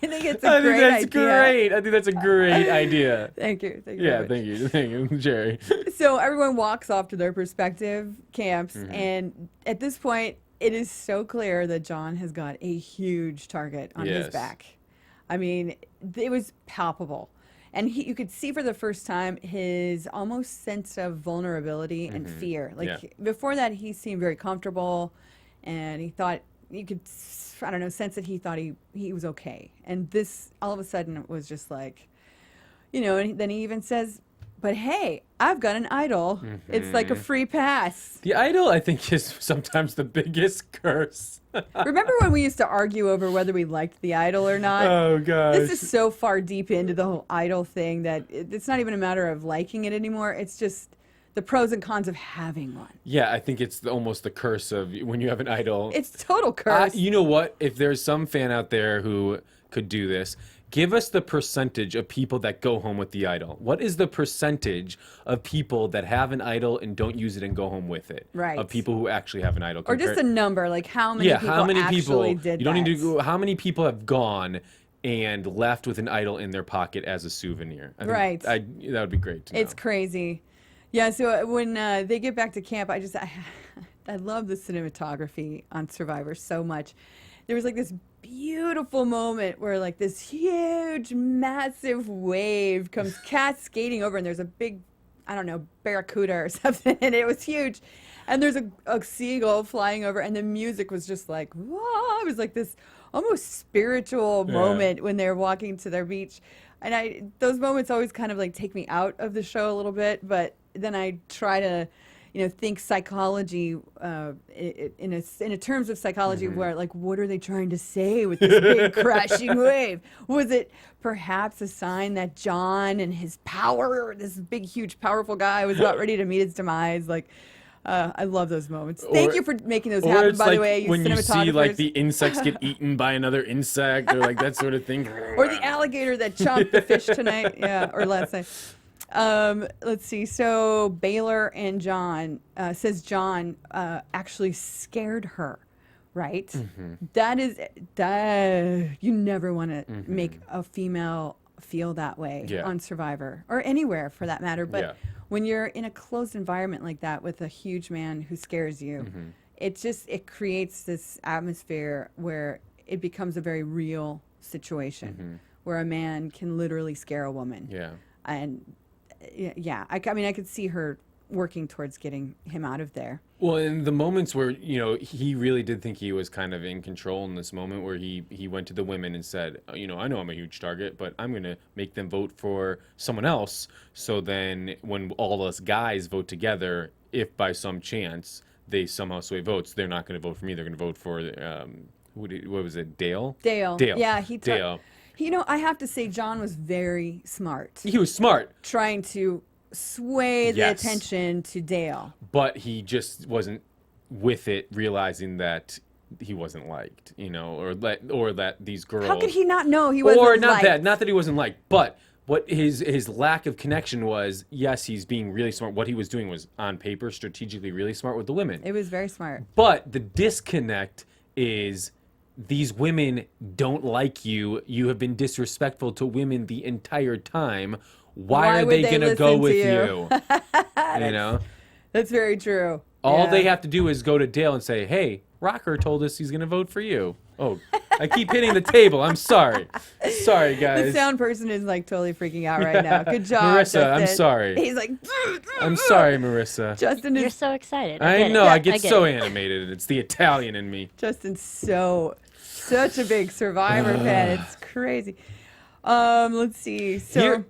think it's a great idea. Great. I think that's a great idea. Thank you. Thank you. Yeah, very much. thank you, Jerry. So everyone walks off to their respective camps, and at this point, it is so clear that John has got a huge target on his back. I mean, it was palpable. And you could see for the first time his almost sense of vulnerability and fear. Like before that, he seemed very comfortable, and he thought you could, I don't know, sense that he thought he was okay. And this all of a sudden was just like, you know. And then he even says, "But hey, I've got an idol. It's like a free pass." The idol, I think, is sometimes the biggest curse. Remember when we used to argue over whether we liked the idol or not? Oh, gosh. This is so far deep into the whole idol thing that it's not even a matter of liking it anymore. It's just the pros and cons of having one. Yeah, I think it's almost the curse of when you have an idol. It's total curse. You know what? If there's some fan out there who could do this, give us the percentage of people that go home with the idol. What is the percentage of people that have an idol and don't use it and go home with it? Right. Of people who actually have an idol. Or just a number, like how many people actually did you don't that. need to go, how many people have gone and left with an idol in their pocket as a souvenir? I think that would be great to know. It's crazy. Yeah, so when they get back to camp, I love the cinematography on Survivor so much. There was like this beautiful moment where like this huge, massive wave comes cascading over, and there's a big, I don't know, barracuda or something, and it was huge. And there's a seagull flying over, and the music was just like, whoa! It was like this almost spiritual moment when they're walking to their beach. And those moments always kind of like take me out of the show a little bit, but then I try to, you know, think psychology in a terms of psychology where like, what are they trying to say with this big crashing wave? Was it perhaps a sign that John and his power, this big, huge, powerful guy, was about ready to meet his demise? Like, I love those moments. Thank you for making those happen, by the way, you when you see like cinematographers. the insects get eaten by another insect or like that sort of thing. Or the alligator that chomped the fish tonight, or last night. Let's see. So Baylor and John says John actually scared her, right? That is you never want to make a female feel that way on Survivor or anywhere for that matter. But when you're in a closed environment like that with a huge man who scares you, it creates this atmosphere where it becomes a very real situation where a man can literally scare a woman. And I mean, I could see her working towards getting him out of there. Well, in the moments where, you know, he really did think he was kind of in control in this moment where he went to the women and said, you know, I know I'm a huge target, but I'm going to make them vote for someone else. So then when all us guys vote together, if by some chance they somehow sway votes, they're not going to vote for me. They're going to vote for, what was it, Dale? Dale. Yeah, Dale. You know, I have to say John was very smart. He was smart. Trying to sway the attention to Dale. But he just wasn't with it, realizing that he wasn't liked, you know, or that these girls. How could he not know he wasn't liked? Or not that he wasn't liked, but what his lack of connection was. Yes, he's being really smart. What he was doing was on paper strategically really smart with the women. It was very smart. But the disconnect is these women don't like you. You have been disrespectful to women the entire time. Why are they going to go with you? You know? That's very true. All they have to do is go to Dale and say, hey, Rocker told us he's going to vote for you. Oh, I keep hitting the table. I'm sorry. Sorry, guys. The sound person is like totally freaking out right now. Good job, Marissa, Justin. I'm sorry. He's like, I'm sorry, Marissa. Justin You're is so excited. I know. I get get so it. animated. It's the Italian in me. Justin's such a big Survivor fan. It's crazy. Let's see. So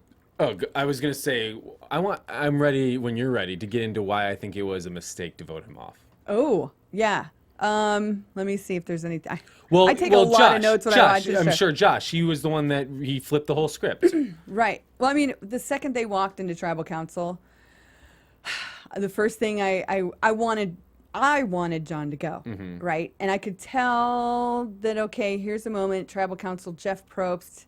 I was gonna say I'm ready when you're ready to get into why I think it was a mistake to vote him off. Oh, yeah. Let me see if there's anything. Well, I take a lot of notes when I watch this I'm show. sure Josh, he was the one that he flipped the whole script. Right. Well, I mean, the second they walked into Tribal Council, the first thing I wanted John to go, right? And I could tell that, okay, here's a moment, Tribal Council, Jeff Probst,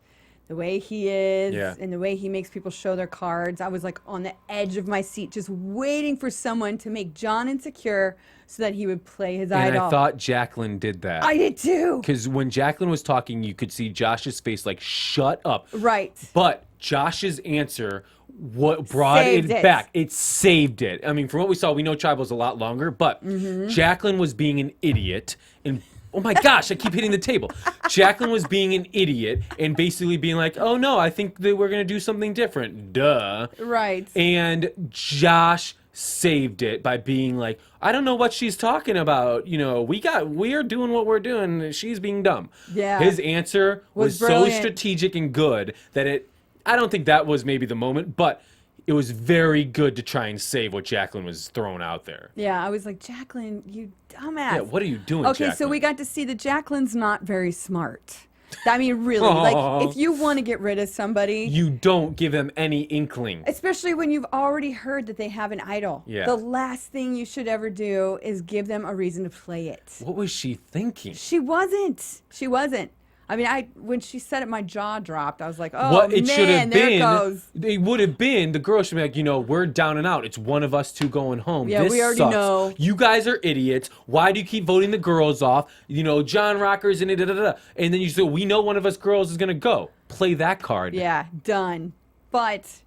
the way he is, Yeah. and the way he makes people show their cards. I was like on the edge of my seat, just waiting for someone to make John insecure so that he would play his And idol. I thought Jacqueline did that. I did too. Because when Jacqueline was talking, you could see Josh's face like, shut up. Right. But Josh's answer, what brought Saved it it. back, it saved it. I mean, from what we saw, we know Tribe was a lot longer, but Jacqueline was being an idiot. And oh my gosh, I keep hitting the table. Jacqueline was being an idiot and basically being like, oh no, I think that we're going to do something different. Duh. Right. And Josh saved it by being like, I don't know what she's talking about. You know, we're doing what we're doing. She's being dumb. Yeah. His answer was so brilliant. strategic and good that I don't think that was maybe the moment, but it was very good to try and save what Jacqueline was throwing out there. Yeah, I was like, Jacqueline, you dumbass. Yeah, what are you doing, Okay, so Jacqueline? we got to see that Jacqueline's not very smart. I mean, really, like, if you want to get rid of somebody, You don't give them any inkling. especially when you've already heard that they have an idol, Yeah. the last thing you should ever do is give them a reason to play it. What was she thinking? She wasn't. She wasn't. I mean, when she said it, my jaw dropped. I was like, oh, What it man, should have there it been, goes. it would have been, the girl should be like, you know, we're down and out. It's one of us two going home. Yeah, This we already sucks. know. You guys are idiots. Why do you keep voting the girls off? You know, John Rocker's in it, and then you say, we know one of us girls is going to go. Play that card. Yeah, done. But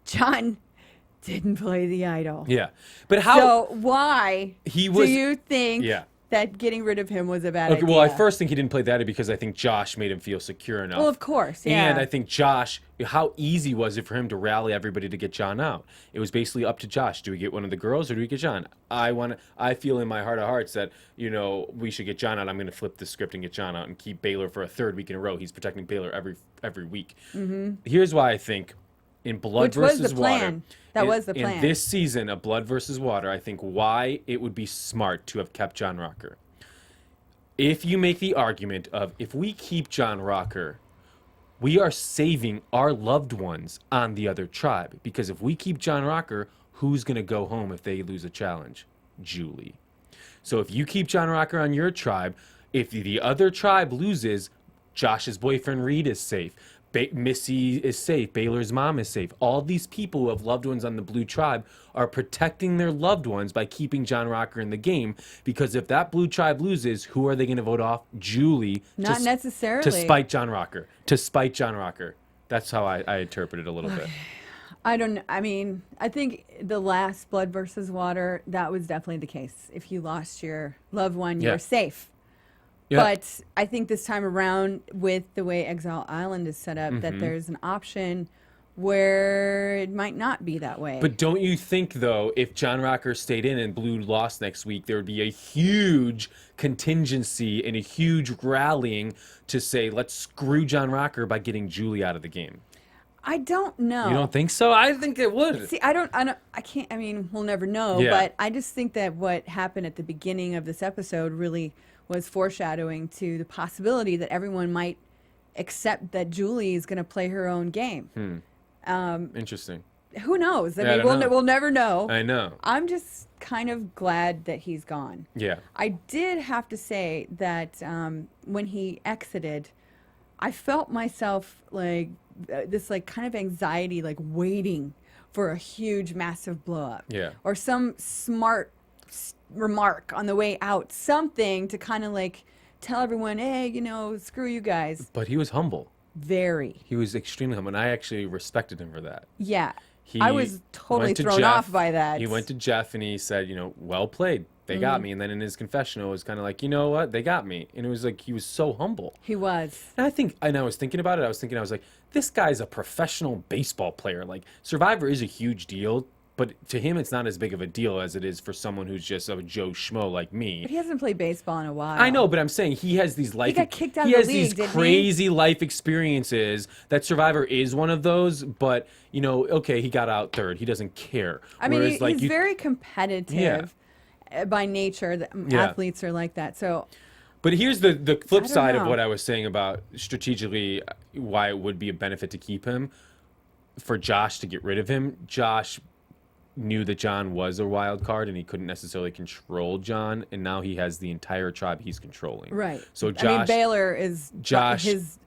John didn't play the idol. Yeah. But how... So why He was- do you think Yeah. that getting rid of him was a bad Okay, idea? well, I first think he didn't play that because I think Josh made him feel secure enough. Well, of course, yeah. And I think Josh, how easy was it for him to rally everybody to get John out? It was basically up to Josh. Do we get one of the girls or do we get John? I feel in my heart of hearts that, you know, we should get John out. I'm going to flip the script and get John out and keep Baylor for a third week in a row. He's protecting Baylor every week. Here's why I think in Blood Which was versus the Water. plan. That was the plan. In this season of Blood versus Water, I think why it would be smart to have kept John Rocker. If you make the argument of if we keep John Rocker, we are saving our loved ones on the other tribe. Because if we keep John Rocker, who's going to go home if they lose a challenge? Julie. So if you keep John Rocker on your tribe, if the other tribe loses, Josh's boyfriend Reed is safe. Missy is safe. Baylor's mom is safe. All these people who have loved ones on the blue tribe are protecting their loved ones by keeping John Rocker in the game. Because if that blue tribe loses, who are they going to vote off? Julie. Not necessarily. To spite John Rocker. To spite John Rocker. That's how I interpret it a little bit. I don't. I mean, I think the last Blood versus Water, that was definitely the case. If you lost your loved one, you Yeah. were safe. Yeah. But I think this time around, with the way Exile Island is set up, Mm-hmm. that there's an option where it might not be that way. But don't you think, though, if John Rocker stayed in and Blue lost next week, there would be a huge contingency and a huge rallying to say, let's screw John Rocker by getting Julie out of the game? I don't know. You don't think so? I think it would. See, I can't, I mean, we'll never know, Yeah. but I just think that what happened at the beginning of this episode really was foreshadowing to the possibility that everyone might accept that Julie is going to play her own game. Interesting. Who knows? I Yeah, I mean, don't know. we'll never know. I know. I'm just kind of glad that he's gone. Yeah. I did have to say that when he exited, I felt myself like this like kind of anxiety, like waiting for a huge, massive blow up. Yeah. Or some smart remark on the way out, something to kind of like tell everyone, hey, you know, screw you guys. But he was humble. Very. He was extremely humble, and I actually respected him for that. Yeah. He I was totally went to thrown Jeff. off by that. He went to Jeff and he said, you know, well played. They got me. And then in his confessional, it was kind of like, you know what? They got me. And it was like, he was so humble. He was. And I was thinking about it. I was like, this guy's a professional baseball player. Like, Survivor is a huge deal, but to him, it's not as big of a deal as it is for someone who's just a Joe Schmo like me. But he hasn't played baseball in a while. I know, but I'm saying he has these life. He got kicked out he of has the these league, didn't he? crazy life experiences. That Survivor is one of those, but you know, okay, he got out third. He doesn't care. I mean, Whereas, he's very competitive by nature. Yeah. Athletes are like that. So, But here's the flip don't side of know. what I was saying about strategically why it would be a benefit to keep him. For Josh to get rid of him, Josh knew that John was a wild card and he couldn't necessarily control John, and now he has the entire tribe he's controlling. Right. So I mean, Baylor is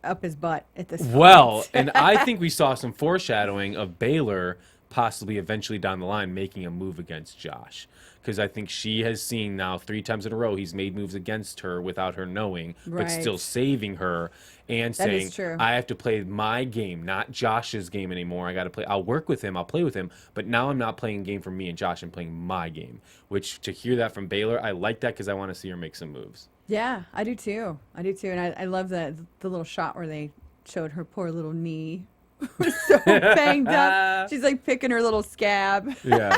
up his butt at this point. Well, and I think we saw some foreshadowing of Baylor possibly eventually down the line making a move against Josh. Because I think she has seen now 3 times in a row he's made moves against her without her knowing, but still saving her and saying, I have to play my game, not Josh's game anymore. I got to play. I'll work with him. I'll play with him. But now I'm not playing a game for me and Josh. I'm playing my game. Which, to hear that from Baylor, I like that because I want to see her make some moves. Yeah, I do too. And I love the little shot where they showed her poor little knee. So banged up. She's like picking her little scab. Yeah.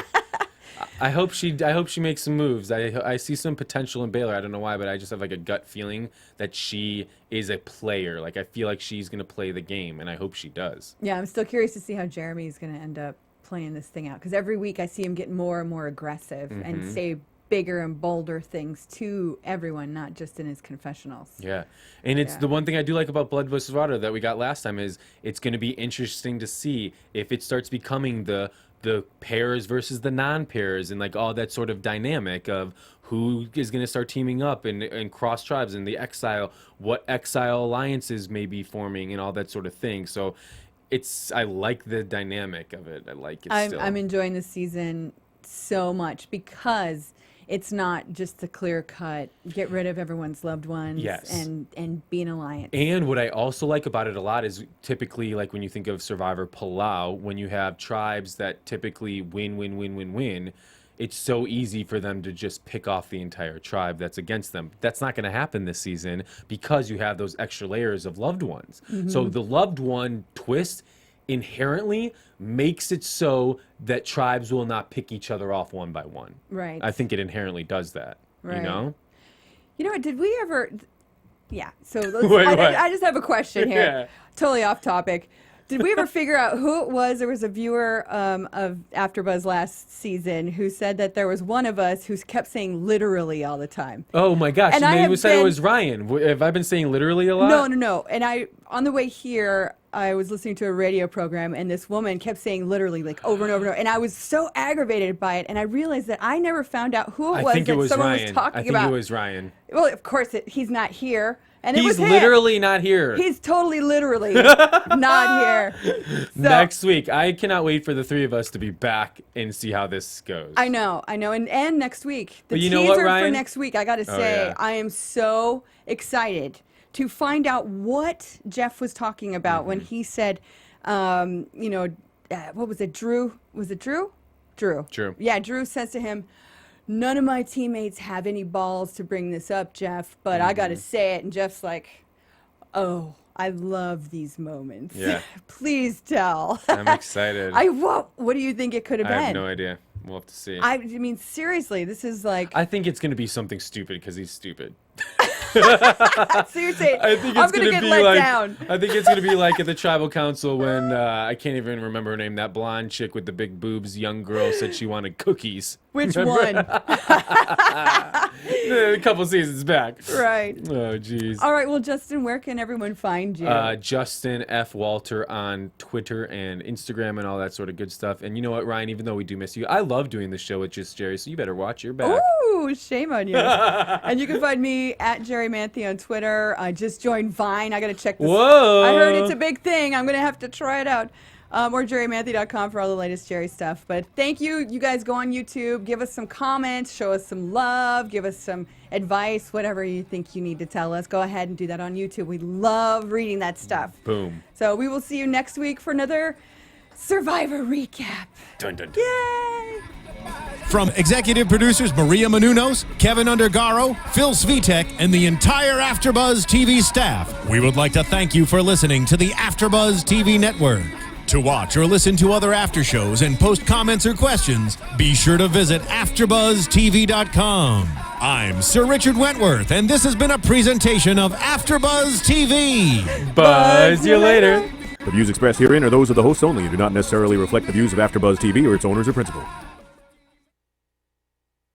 I hope she makes some moves. I see some potential in Baylor. I don't know why, but I just have like a gut feeling that she is a player. Like I feel like she's gonna play the game, and I hope she does. Yeah, I'm still curious to see how Jeremy is gonna end up playing this thing out, because every week I see him get more and more aggressive and say bigger and bolder things to everyone, not just in his confessionals. Yeah, and it's the one thing I do like about Blood vs. Water that we got last time is it's going to be interesting to see if it starts becoming the pairs versus the non-pairs and like all that sort of dynamic of who is going to start teaming up and cross tribes and the exile, what exile alliances may be forming and all that sort of thing. So I like the dynamic of it. I like it still. I'm enjoying this season so much because it's not just the clear cut, get rid of everyone's loved ones and be an alliance. And what I also like about it a lot is typically, like when you think of Survivor Palau, when you have tribes that typically win, it's so easy for them to just pick off the entire tribe that's against them. That's not going to happen this season because you have those extra layers of loved ones. So the loved one twist inherently makes it so that tribes will not pick each other off one by one. Right. I think it inherently does that. Right. You know? You know what? Did we ever? Yeah. So I just have a question here. Yeah. Totally off topic. Did we ever figure out who it was? There was a viewer of AfterBuzz last season who said that there was one of us who kept saying literally all the time. Oh my gosh! And they said it was Ryan. Have I been saying literally a lot? No. And on the way here, I was listening to a radio program, and this woman kept saying literally like over and over and over. And I was so aggravated by it, and I realized that I never found out who it was that someone was talking about. I think it was Ryan. Well, of course, he's not here. And he's literally not here. He's totally literally not here. So, next week, I cannot wait for the 3 of us to be back and see how this goes. I know. And next week. The teaser you know what, Ryan? For next week, I got to say, I am so excited to find out what Jeff was talking about when he said, what was it, Drew? Was it Drew? Drew. Yeah, Drew says to him, none of my teammates have any balls to bring this up, Jeff, but I got to say it. And Jeff's like, oh, I love these moments. Yeah. Please tell. I'm excited. What do you think it could have been? I have no idea. We'll have to see. I mean, seriously, this is like... I think it's going to be something stupid because he's stupid. So you're saying, I'm going to get let down. I think it's going to be like at the tribal council when, I can't even remember her name, that blonde chick with the big boobs, young girl said she wanted cookies. Which one? A couple seasons back. Right. Oh, jeez. All right, well, Justin, where can everyone find you? Justin F. Walter on Twitter and Instagram and all that sort of good stuff. And you know what, Ryan, even though we do miss you, I love doing this show with just Jerri, so you better watch your back. Ooh, shame on you. And you can find me at Jerri Manthey on Twitter. I just joined Vine. I got to check this. Whoa. I heard it's a big thing. I'm going to have to try it out. Or JerriManthey.com for all the latest Jerri stuff. But thank you. You guys go on YouTube. Give us some comments. Show us some love. Give us some advice. Whatever you think you need to tell us. Go ahead and do that on YouTube. We love reading that stuff. Boom. So we will see you next week for another Survivor recap. Dun, dun, dun. Yay! From executive producers Maria Menounos, Kevin Undergaro, Phil Svitek, and the entire AfterBuzz TV staff, we would like to thank you for listening to the AfterBuzz TV network. To watch or listen to other after shows and post comments or questions, be sure to visit AfterBuzzTV.com. I'm Sir Richard Wentworth, and this has been a presentation of AfterBuzz TV. Buzz you later. The views expressed herein are those of the hosts only and do not necessarily reflect the views of AfterBuzz TV or its owners or principals.